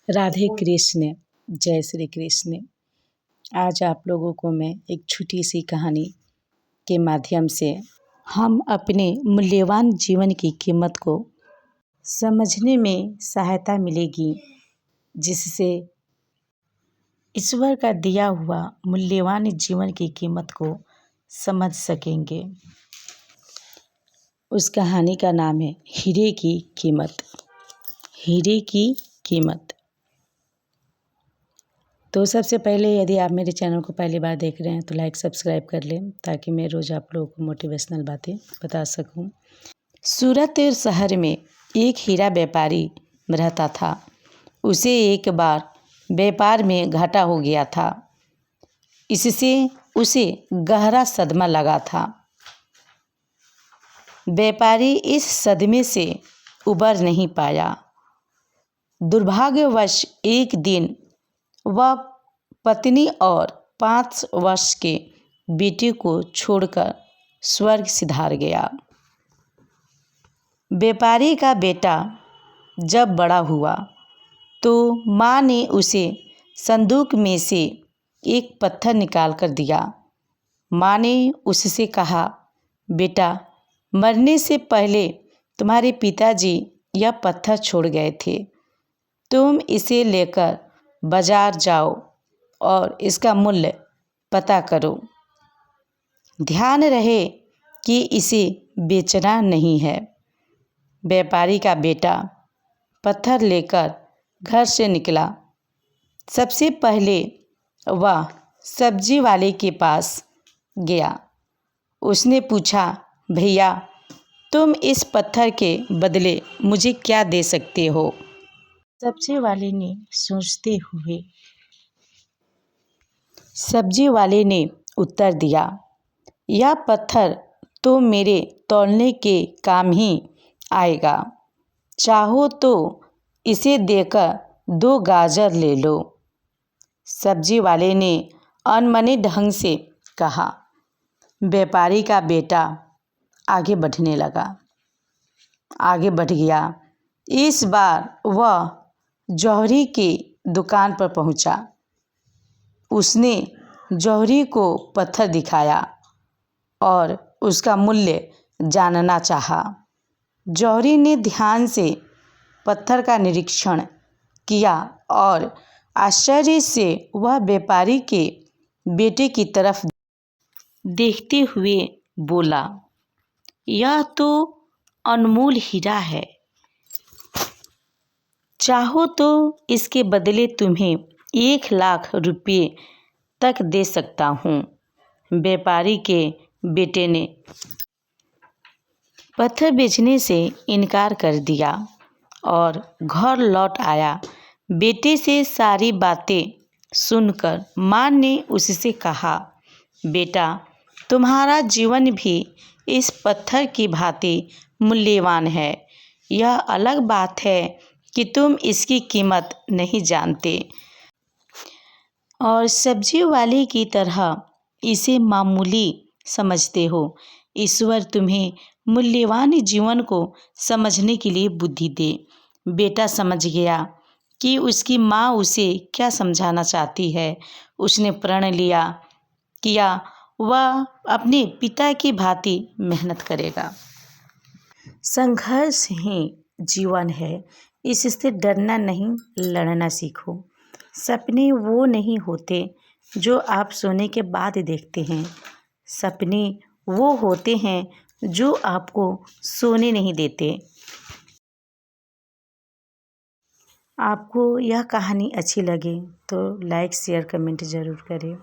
राधे कृष्ण, जय श्री कृष्ण। आज आप लोगों को मैं एक छोटी सी कहानी के माध्यम से हम अपने मूल्यवान जीवन की कीमत को समझने में सहायता मिलेगी, जिससे ईश्वर का दिया हुआ मूल्यवान जीवन की कीमत को समझ सकेंगे। उस कहानी का नाम है हीरे की कीमत। हीरे की कीमत। तो सबसे पहले यदि आप मेरे चैनल को पहली बार देख रहे हैं तो लाइक सब्सक्राइब कर लें, ताकि मैं रोज़ आप लोगों को मोटिवेशनल बातें बता सकूं। सूरत शहर में एक हीरा व्यापारी रहता था। उसे एक बार व्यापार में घाटा हो गया था। इससे उसे गहरा सदमा लगा था। व्यापारी इस सदमे से उबर नहीं पाया। दुर्भाग्यवश एक दिन वह पत्नी और 5 वर्ष के बेटे को छोड़कर स्वर्ग सिधार गया। व्यापारी का बेटा जब बड़ा हुआ तो माँ ने उसे संदूक में से एक पत्थर निकाल कर दिया। माँ ने उससे कहा, बेटा, मरने से पहले तुम्हारे पिताजी यह पत्थर छोड़ गए थे। तुम इसे लेकर बाजार जाओ और इसका मूल्य पता करो। ध्यान रहे कि इसे बेचना नहीं है। व्यापारी का बेटा पत्थर लेकर घर से निकला। सबसे पहले वह सब्जी वाले के पास गया। उसने पूछा, भैया, तुम इस पत्थर के बदले मुझे क्या दे सकते हो? सब्जी वाले ने उत्तर दिया, यह पत्थर तो मेरे तौलने के काम ही आएगा। चाहो तो इसे देकर 2 गाजर ले लो। सब्जी वाले ने अनमने ढंग से कहा। व्यापारी का बेटा आगे बढ़ गया। इस बार वह जौहरी की दुकान पर पहुंचा। उसने जौहरी को पत्थर दिखाया और उसका मूल्य जानना चाहा। जौहरी ने ध्यान से पत्थर का निरीक्षण किया और आश्चर्य से वह व्यापारी के बेटे की तरफ देखते हुए बोला, यह तो अनमोल हीरा है। चाहो तो इसके बदले तुम्हें 1 लाख रुपये तक दे सकता हूँ। व्यापारी के बेटे ने पत्थर बेचने से इनकार कर दिया और घर लौट आया। बेटे से सारी बातें सुनकर माँ ने उससे कहा, बेटा, तुम्हारा जीवन भी इस पत्थर की भांति मूल्यवान है। यह अलग बात है कि तुम इसकी कीमत नहीं जानते और सब्जी वाले की तरह इसे मामूली समझते हो। ईश्वर तुम्हें मूल्यवान जीवन को समझने के लिए बुद्धि दे। बेटा समझ गया कि उसकी माँ उसे क्या समझाना चाहती है। उसने प्रण किया वह अपने पिता की भांति मेहनत करेगा। संघर्ष ही जीवन है, इससे डरना नहीं, लड़ना सीखो। सपने वो नहीं होते जो आप सोने के बाद देखते हैं। सपने वो होते हैं जो आपको सोने नहीं देते। आपको यह कहानी अच्छी लगे तो लाइक, शेयर, कमेंट ज़रूर करें।